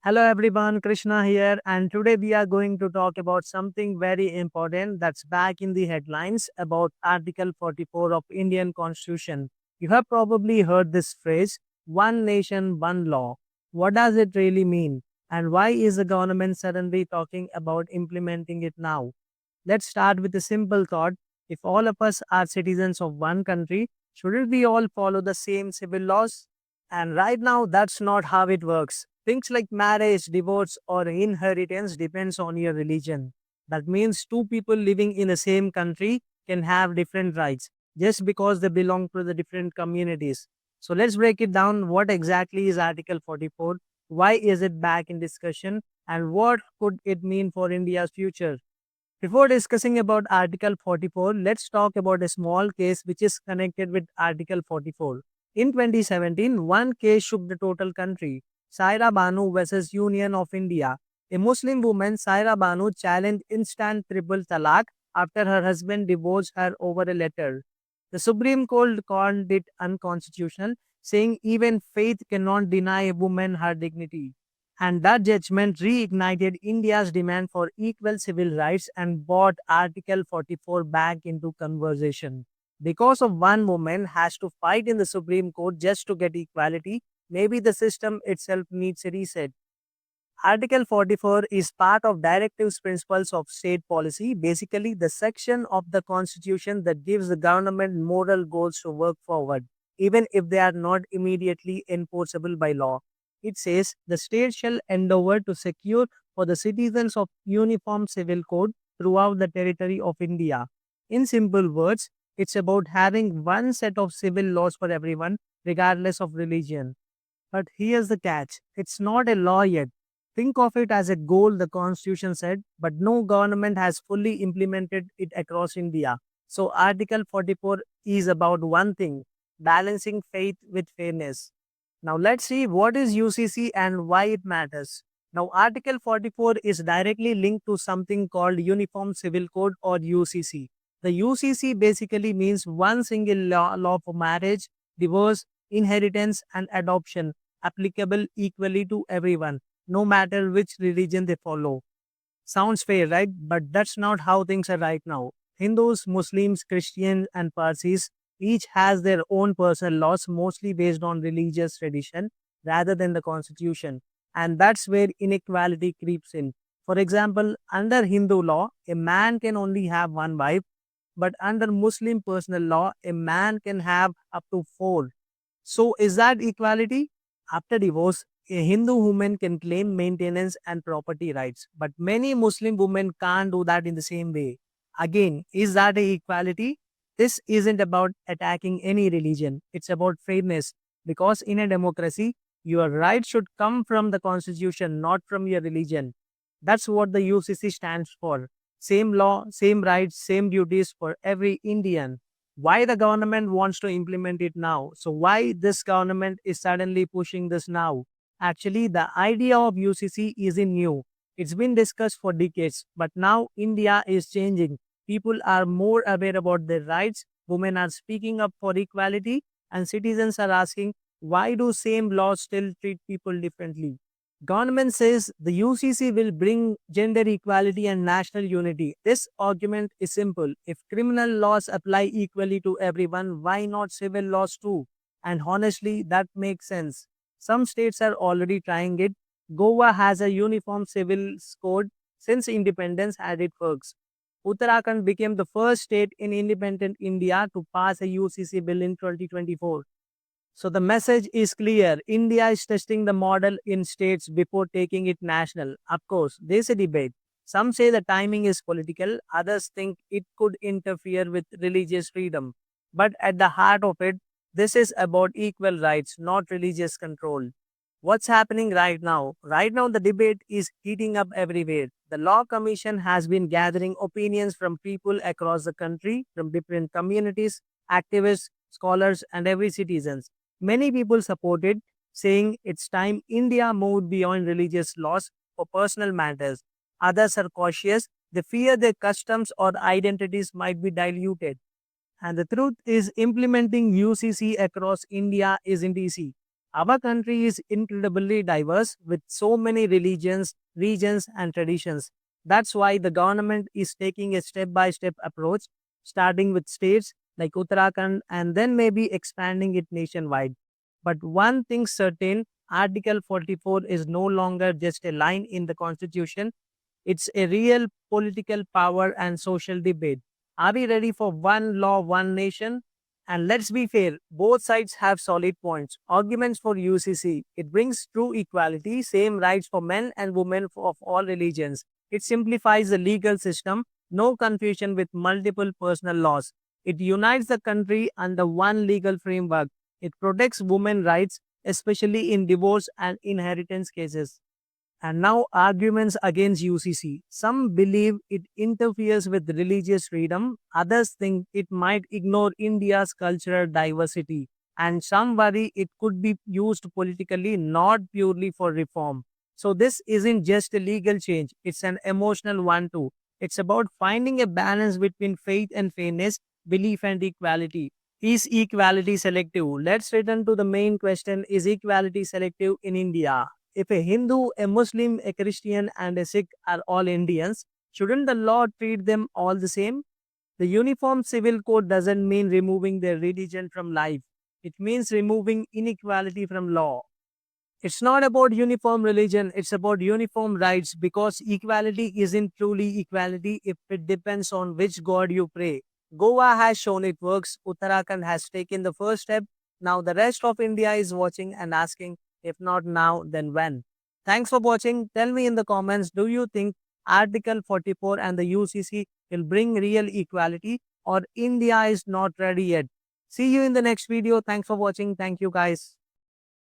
Hello everyone, Krishna here, and today we are going to talk about something very important that's back in the headlines about Article 44 of Indian Constitution. You have probably heard this phrase, one nation, one law. What does it really mean? And why is the government suddenly talking about implementing it now? Let's start with a simple thought. If all of us are citizens of one country, shouldn't we all follow the same civil laws? And right now, that's not how it works. Things like marriage, divorce, or inheritance depends on your religion. That means two people living in the same country can have different rights just because they belong to the different communities. So let's break it down. What exactly is Article 44? Why is it back in discussion? And what could it mean for India's future? Before discussing about Article 44, let's talk about a small case which is connected with Article 44. In 2017, one case shook the total country. Saira Banu versus Union of India. A Muslim woman, Saira Banu, challenged instant triple talaq after her husband divorced her over a letter. The Supreme Court called it unconstitutional, saying even faith cannot deny a woman her dignity. And that judgment reignited India's demand for equal civil rights and brought Article 44 back into conversation. Because of one woman has to fight in the Supreme Court just to get equality, maybe the system itself needs a reset. Article 44 is part of directives principles of state policy, basically the section of the constitution that gives the government moral goals to work forward, even if they are not immediately enforceable by law. It says the state shall endeavor to secure for the citizens of uniform civil code throughout the territory of India. In simple words, it's about having one set of civil laws for everyone, regardless of religion. But here's the catch, it's not a law yet. Think of it as a goal, the constitution said, but no government has fully implemented it across India. So, Article 44 is about one thing, balancing faith with fairness. Now, let's see what is UCC and why it matters. Now, Article 44 is directly linked to something called Uniform Civil Code or UCC. The UCC basically means one single law for marriage, divorce, inheritance, and adoption, applicable equally to everyone, no matter which religion they follow. Sounds fair, right? But that's not how things are right now. Hindus, Muslims, Christians, and Parsis each has their own personal laws, mostly based on religious tradition rather than the constitution. And that's where inequality creeps in. For example, under Hindu law, a man can only have one wife, but under Muslim personal law, a man can have up to four. So, is that equality? After divorce, a Hindu woman can claim maintenance and property rights, but many Muslim women can't do that in the same way. Again, is that a equality? This isn't about attacking any religion, it's about fairness. Because in a democracy, your rights should come from the constitution, not from your religion. That's what the UCC stands for. Same law, same rights, same duties for every Indian. Why the government wants to implement it now? So why this government is suddenly pushing this now? Actually, the idea of UCC isn't new. It's been discussed for decades, but now India is changing. People are more aware about their rights, women are speaking up for equality, and citizens are asking, why do same laws still treat people differently? Government says the UCC will bring gender equality and national unity. This argument is simple. If criminal laws apply equally to everyone, why not civil laws too? And honestly, that makes sense. Some states are already trying it. Goa has a uniform civil code since independence and it works. Uttarakhand became the first state in independent India to pass a UCC bill in 2024. So the message is clear. India is testing the model in states before taking it national. Of course, there's a debate. Some say the timing is political, others think it could interfere with religious freedom. But at the heart of it, this is about equal rights, not religious control. What's happening right now? Right now, the debate is heating up everywhere. The Law Commission has been gathering opinions from people across the country, from different communities, activists, scholars, and every citizen. Many people support it, saying it's time India moved beyond religious laws for personal matters. Others are cautious. They fear their customs or identities might be diluted. And the truth is, implementing UCC across India isn't easy. Our country is incredibly diverse with so many religions, regions, and traditions. That's why the government is taking a step by step approach, starting with states like Uttarakhand and then maybe expanding it nationwide. But one thing certain, Article 44 is no longer just a line in the constitution, it's a real political power and social debate. Are we ready for one law, one nation? And let's be fair, both sides have solid points. Arguments for UCC. It brings true equality, same rights for men and women of all religions. It simplifies the legal system, no confusion with multiple personal laws. It unites the country under one legal framework. It protects women's rights, especially in divorce and inheritance cases. And now arguments against UCC. Some believe it interferes with religious freedom, others think it might ignore India's cultural diversity, and some worry it could be used politically, not purely for reform. So, this isn't just a legal change, it's an emotional one too. It's about finding a balance between faith and fairness, belief and equality. Is equality selective? Let's return to the main question. Is equality selective in India? If a Hindu, a Muslim, a Christian, and a Sikh are all Indians, shouldn't the law treat them all the same? The Uniform Civil Code doesn't mean removing their religion from life, it means removing inequality from law. It's not about uniform religion, it's about uniform rights because equality isn't truly equality if it depends on which god you pray. Goa has shown it works, Uttarakhand has taken the first step. Now the rest of India is watching and asking, if not now, then when? Thanks for watching. Tell me in the comments, do you think Article 44 and the UCC will bring real equality or India is not ready yet? See you in the next video. Thanks for watching. Thank you guys.